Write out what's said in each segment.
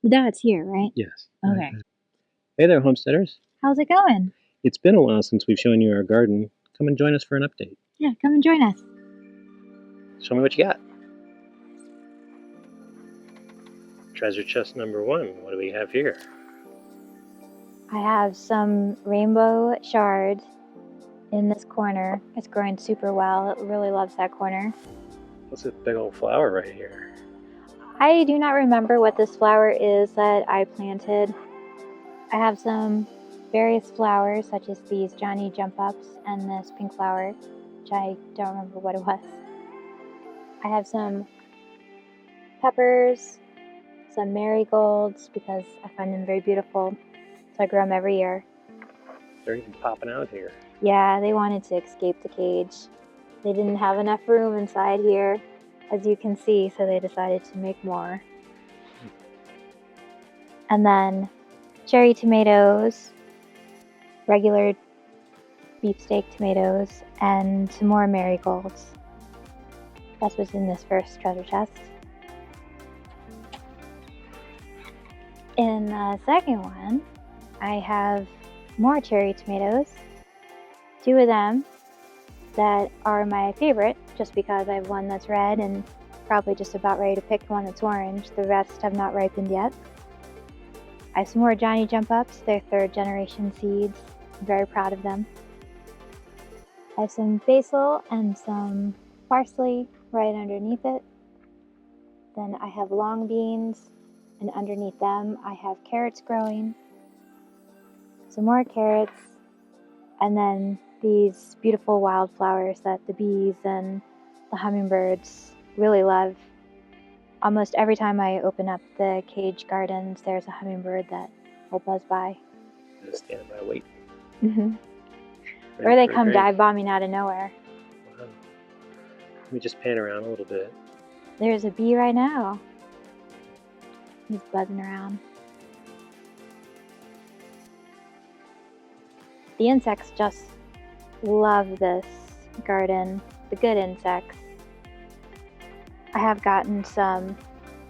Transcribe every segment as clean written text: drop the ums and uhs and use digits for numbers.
That's here, right? Yes. Okay. Hey there, homesteaders. How's it going? It's been a while since we've shown you our garden. Come and join us for an update. Yeah, come and join us. Show me what you got. Treasure chest number 1. What do we have here? I have some rainbow shards in this corner. It's growing super well. It really loves that corner. What's this big old flower right here? I do not remember what this flower is that I planted. I have some various flowers, such as these Johnny Jump Ups and this pink flower, which I don't remember what it was. I have some peppers, some marigolds, because I find them very beautiful, so I grow them every year. They're even popping out here. Yeah, they wanted to escape the cage. They didn't have enough room inside here, as you can see, so they decided to make more. And then cherry tomatoes, regular beefsteak tomatoes, and some more marigolds. That's what's in this first treasure chest. In the second one, I have more cherry tomatoes. 2 of them that are my favorite, just because I have one that's red and probably just about ready to pick one that's orange. The rest have not ripened yet. I have some more Johnny Jump Ups. They're 3rd generation seeds. I'm very proud of them. I have some basil and some parsley right underneath it. Then I have long beans, and underneath them I have carrots growing. Some more carrots, and then these beautiful wildflowers that the bees and the hummingbirds really love. Almost every time I open up the cage gardens, there's a hummingbird that will buzz by. Just standing by waiting. Or they come dive bombing out of nowhere. Wow. Let me just pan around a little bit. There's a bee right now. He's buzzing around. The insects just love this garden, the good insects. I have gotten some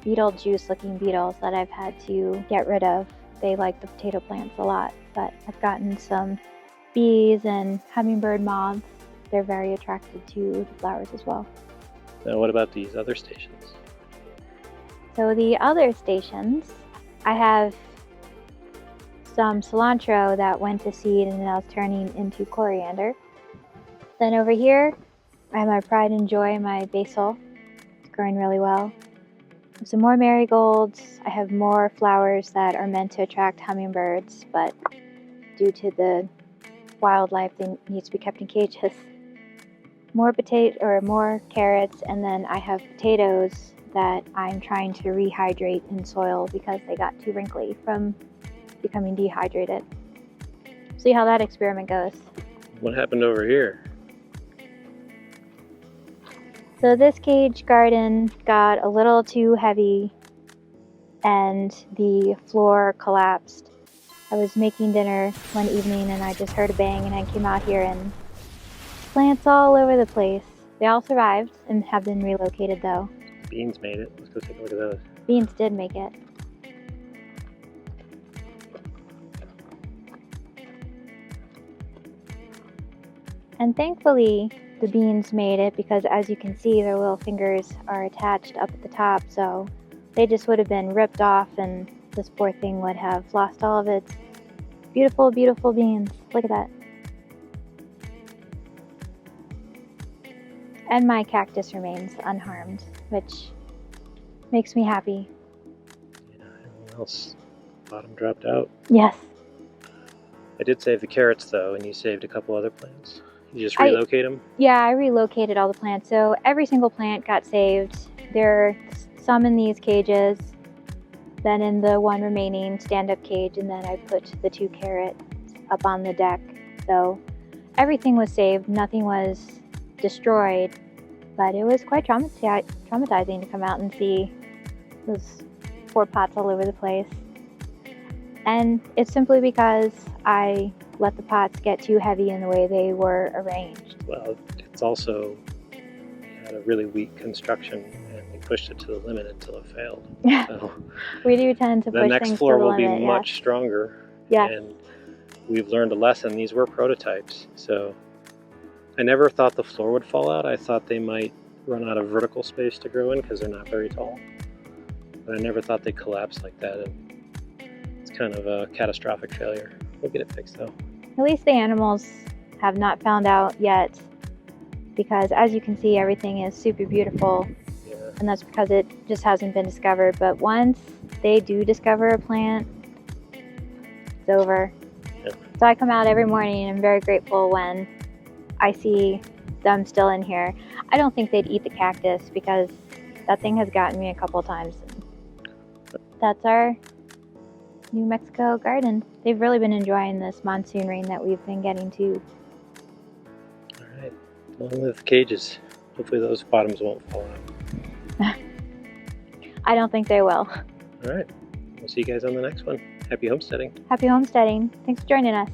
Beetlejuice looking beetles that I've had to get rid of. They like the potato plants a lot, but I've gotten some bees and hummingbird moths. They're very attracted to the flowers as well. Now what about these other stations? So the other stations, I have some cilantro that went to seed and now is turning into coriander. Then over here, I have my pride and joy, my basil. It's growing really well. Some more marigolds. I have more flowers that are meant to attract hummingbirds, but due to the wildlife, they need to be kept in cages. More carrots, and then I have potatoes that I'm trying to rehydrate in soil because they got too wrinkly from becoming dehydrated. See how that experiment goes. What happened over here? So this cage garden got a little too heavy and the floor collapsed. I was making dinner one evening and I just heard a bang and I came out here and plants all over the place. They all survived and have been relocated though. Beans made it. Let's go take a look at those. Beans did make it. And thankfully, the beans made it because as you can see, their little fingers are attached up at the top, so they just would have been ripped off and this poor thing would have lost all of its beautiful, beautiful beans. Look at that. And my cactus remains unharmed, which makes me happy. Yeah, everyone else. Bottom dropped out. Yes. I did save the carrots though, and you saved a couple other plants. You just relocate them? Yeah, I relocated all the plants. So every single plant got saved. There are some in these cages, then in the one remaining stand-up cage, and then I put the 2 carrots up on the deck. So everything was saved. Nothing was destroyed, but it was quite traumatizing to come out and see those 4 pots all over the place. And it's simply because I let the pots get too heavy in the way they were arranged. Well, it's also had a really weak construction and pushed it to the limit until it failed. Yeah. So We do tend to the push next things floor to the will limit. be much stronger. Yes. And we've learned a lesson. These were prototypes, so I never thought the floor would fall out. I thought they might run out of vertical space to grow in because they're not very tall. But I never thought they'd collapse like that, and it's kind of a catastrophic failure. We'll get it fixed though. At least the animals have not found out yet, because as you can see, everything is super beautiful. Yeah. And that's because it just hasn't been discovered. But once they do discover a plant, it's over. Yeah. So I come out every morning and I'm very grateful when I see them still in here. I don't think they'd eat the cactus because that thing has gotten me a couple times. That's our New Mexico garden. They've really been enjoying this monsoon rain that we've been getting too. All right. Long live the cages. Hopefully those bottoms won't fall out. I don't think they will. All right. We'll see you guys on the next one. Happy homesteading. Happy homesteading. Thanks for joining us.